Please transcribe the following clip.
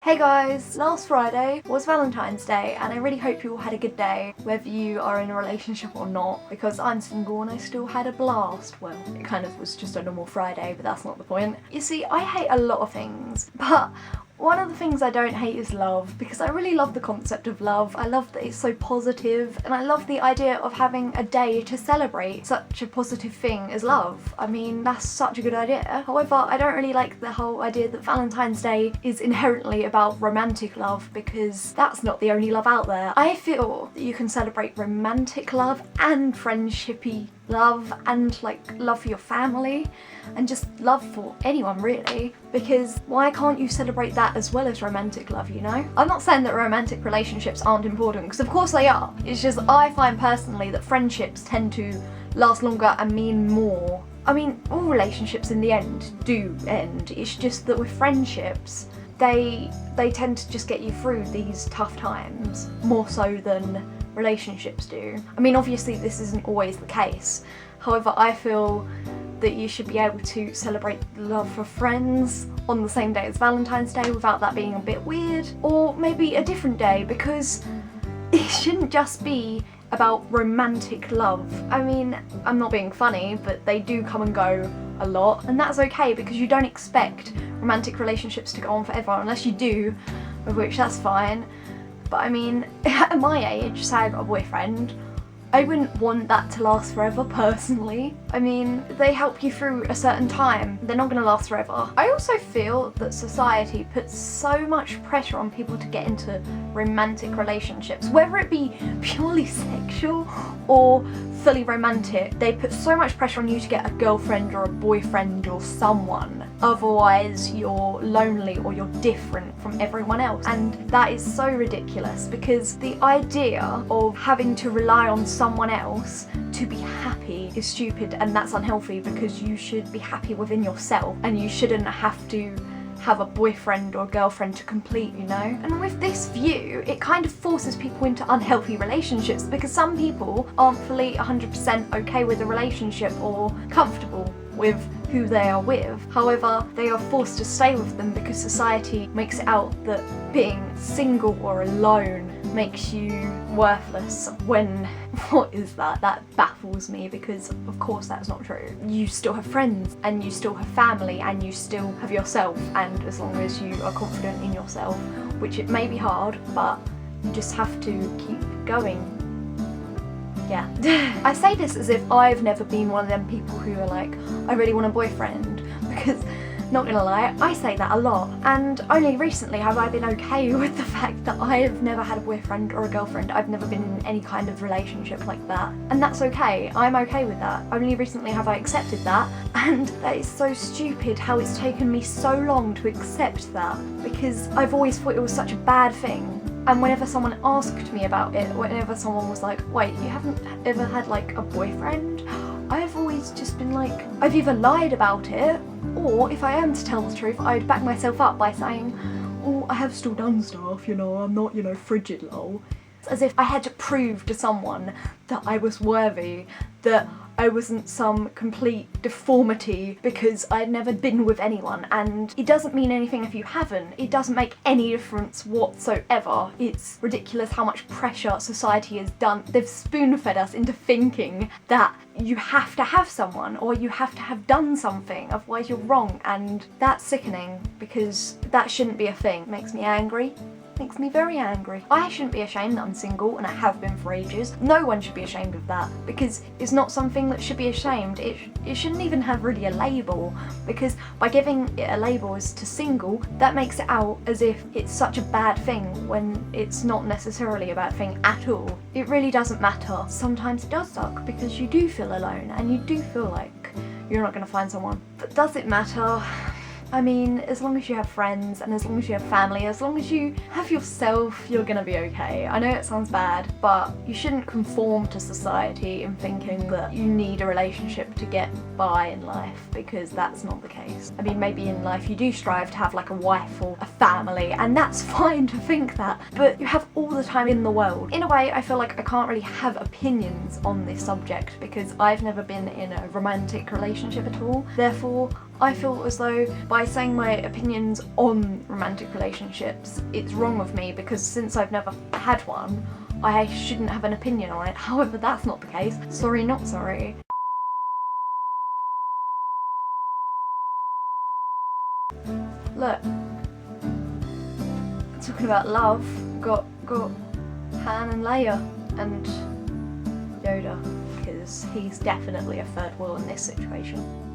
Hey guys, last Friday was Valentine's Day and I really hope you all had a good day, whether you are in a relationship or not, because I'm single and I still had a blast. Well, it kind of was just a normal Friday, but that's not the point. You see, I hate a lot of things, but one of the things I don't hate is love, because I really love the concept of love. I love that it's so positive, and I love the idea of having a day to celebrate such a positive thing as love. I mean, that's such a good idea. However, I don't really like the whole idea that Valentine's Day is inherently about romantic love, because that's not the only love out there. I feel that you can celebrate romantic love and friendshipy love and like love for your family and just love for anyone really, because why can't you celebrate that as well as romantic love, you know? I'm not saying that romantic relationships aren't important, because of course they are. It's just I find personally that friendships tend to last longer and mean more. I mean, all relationships in the end do end. It's just that with friendships, they tend to just get you through these tough times more so than relationships do. I mean, obviously this isn't always the case. However, I feel that you should be able to celebrate love for friends on the same day as Valentine's Day without that being a bit weird, or maybe a different day, because it shouldn't just be about romantic love. I mean, I'm not being funny, but they do come and go a lot, and that's okay because you don't expect romantic relationships to go on forever unless you do, with which that's fine. But I mean, at my age, say I got a boyfriend, I wouldn't want that to last forever personally. I mean, they help you through a certain time, they're not going to last forever. I also feel that society puts so much pressure on people to get into romantic relationships, whether it be purely sexual or fully romantic. They put so much pressure on you to get a girlfriend or a boyfriend or someone, otherwise you're lonely or you're different from everyone else. And that is so ridiculous, because the idea of having to rely on someone else to be happy is stupid, and that's unhealthy, because you should be happy within yourself and you shouldn't have to have a boyfriend or girlfriend to complete, you know? And with this view, it kind of forces people into unhealthy relationships, because some people aren't fully 100% okay with a relationship or comfortable with who they are with. However, they are forced to stay with them because society makes it out that being single or alone makes you worthless, when what is that? That baffles me, because of course that's not true. You still have friends and you still have family and you still have yourself, and as long as you are confident in yourself, which it may be hard, but you just have to keep going. Yeah. I say this as if I've never been one of them people who are like, I really want a boyfriend, because not gonna lie, I say that a lot, and only recently have I been okay with the fact that I've never had a boyfriend or a girlfriend. I've never been in any kind of relationship like that, and that's okay. I'm okay with that. Only recently have I accepted that, and that is so stupid how it's taken me so long to accept that, because I've always thought it was such a bad thing. And whenever someone asked me about it, whenever someone was like, wait, you haven't ever had like a boyfriend? I've always just been like, I've either lied about it, or if I am to tell the truth, I'd back myself up by saying, oh, I have still done stuff, you know, I'm not, you know, frigid lol. As if I had to prove to someone that I was worthy, that I wasn't some complete deformity because I'd never been with anyone. And it doesn't mean anything if you haven't. It doesn't make any difference whatsoever. It's ridiculous how much pressure society has done. They've spoon-fed us into thinking that you have to have someone or you have to have done something, otherwise you're wrong. And that's sickening, because that shouldn't be a thing. It makes me angry. Makes me very angry. I shouldn't be ashamed that I'm single, and I have been for ages. No one should be ashamed of that, because it's not something that should be ashamed. It shouldn't even have really a label, because by giving it a label as to single, that makes it out as if it's such a bad thing, when it's not necessarily a bad thing at all. It really doesn't matter. Sometimes it does suck, because you do feel alone and you do feel like you're not going to find someone. But does it matter? I mean, as long as you have friends and as long as you have family, as long as you have yourself, you're gonna be okay. I know it sounds bad, but you shouldn't conform to society in thinking that you need a relationship to get by in life, because that's not the case. I mean, maybe in life you do strive to have like a wife or a family, and that's fine to think that, but you have all the time in the world. In a way, I feel like I can't really have opinions on this subject because I've never been in a romantic relationship at all. Therefore, I feel as though by saying my opinions on romantic relationships, it's wrong of me because since I've never had one, I shouldn't have an opinion on it. However, that's not the case. Sorry, not sorry. Look, talking about love, got Han and Leia and Yoda, because he's definitely a third wheel in this situation.